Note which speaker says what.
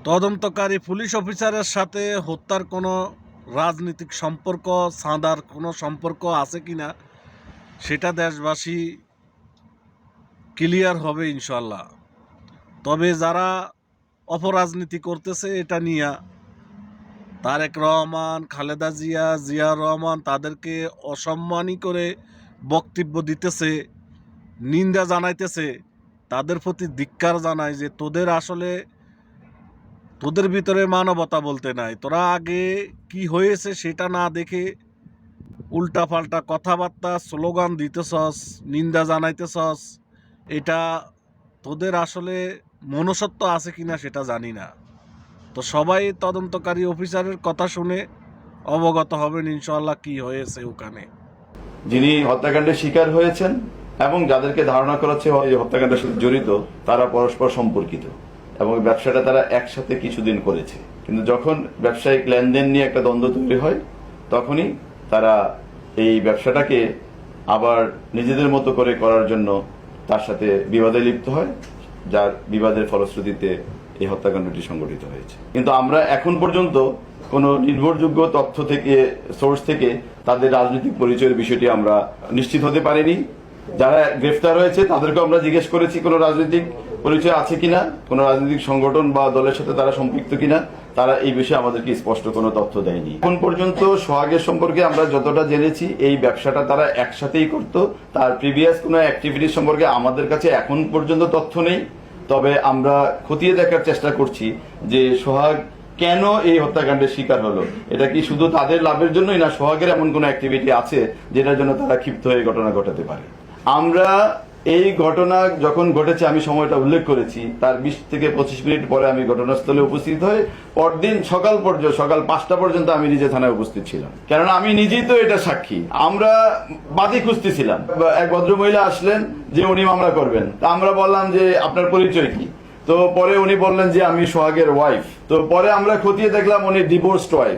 Speaker 1: তদন্তকারী পুলিশ অফিসারের সাথে হত্যার কোনো রাজনৈতিক সম্পর্ক, চাঁদার কোনো সম্পর্ক আছে কিনা সেটা দেশবাসী ক্লিয়ার হবে ইনশাল্লাহ। তবে যারা অপরাজনীতি করতেছে এটা নিয়ে, তারেক রহমান, খালেদা জিয়া, জিয়াউর রহমান তাদেরকে অসম্মানী করে বক্তব্য দিতেছে, নিন্দা জানাইতেছে, তাদের প্রতি ধিক্কার জানায় যে তোদের ভিতরে মানবতা বলতে নাই। তোরা আগে কি হয়েছে সেটা না দেখে উল্টাপাল্টা কথাবার্তা, স্লোগান দিতেছস, নিন্দা জানাইতেছস। এটা তোদের আসলে মনুষ্যত্ব আছে কিনা সেটা জানি না। তো সবাই তদন্তকারী অফিসারের কথা শুনে অবগত হবেন ইনশাআল্লাহ কি হয়েছে ওখানে।
Speaker 2: যিনি হত্যাকাণ্ডের শিকার হয়েছেন এবং যাদেরকে ধারণা করা হচ্ছে এই হত্যাকাণ্ডের সাথে জড়িত, তারা পরস্পর সম্পর্কিত এবং ব্যবসাটা তারা একসাথে কিছুদিন করেছে। কিন্তু যখন ব্যবসায়িক লেনদেন নিয়ে একটা দ্বন্দ্ব তৈরি হয়, তখনই তারা এই ব্যবসাটাকে আবার নিজেদের মতো করে করার জন্য তার সাথে বিবাদে লিপ্ত হয়, যার বিবাদের ফলশ্রুতিতে এই হত্যাকাণ্ডটি সংঘটিত হয়েছে। কিন্তু আমরা এখন পর্যন্ত কোন নির্ভরযোগ্য তথ্য থেকে, সোর্স থেকে তাদের রাজনৈতিক পরিচয়ের বিষয়টি আমরা নিশ্চিত হতে পারিনি। যারা গ্রেফতার হয়েছে তাদেরকেও আমরা জিজ্ঞেস করেছি কোন রাজনৈতিক পরিচয় আছে কিনা, কোন রাজনৈতিক সংগঠন বা দলের সাথে তারা সম্পৃক্ত কিনা। তারা এই বিষয়ে আমাদেরকে স্পষ্ট কোনো তথ্য দেয়নি। এখন পর্যন্ত সোহাগের সম্পর্কে আমরা যতটা জেনেছি, এই ব্যবসাটা তারা একসাথেই করত। তার প্রিভিয়াস কোনো অ্যাক্টিভিটি সম্পর্কে আমাদের কাছে এখন পর্যন্ত তথ্য নেই। তবে আমরা খতিয়ে দেখার চেষ্টা করছি যে সোহাগ কেন এই হত্যাকাণ্ডের শিকার হলো। এটা কি শুধু তাদের লাভের জন্যই, না সোহাগের এমন কোন অ্যাক্টিভিটি আছে যেটার জন্য তারা ক্ষিপ্ত হয়ে ঘটনা ঘটাতে পারে। আমরা এই ঘটনা যখন ঘটেছে, আমি সময়টা উল্লেখ করেছি, তার 20 থেকে 25 মিনিট পরে আমি ঘটনাস্থলে উপস্থিত হয়ে পরদিন সকাল 5টা পর্যন্ত আমি নিজে থানায় উপস্থিত ছিলাম। কেননা আমি নিজেই তো এটা সাক্ষী। আমরা বাদী খুঁজতেছিলাম, এক ভদ্রমহিলা আসলেন যে উনি মামলা করবেন। তা আমরা বললাম যে আপনার পরিচয় কি? তো পরে উনি বললেন যে আমি সোহাগের ওয়াইফ। তো পরে আমরা খতিয়ে দেখলাম উনি ডিভোর্সড ওয়াইফ।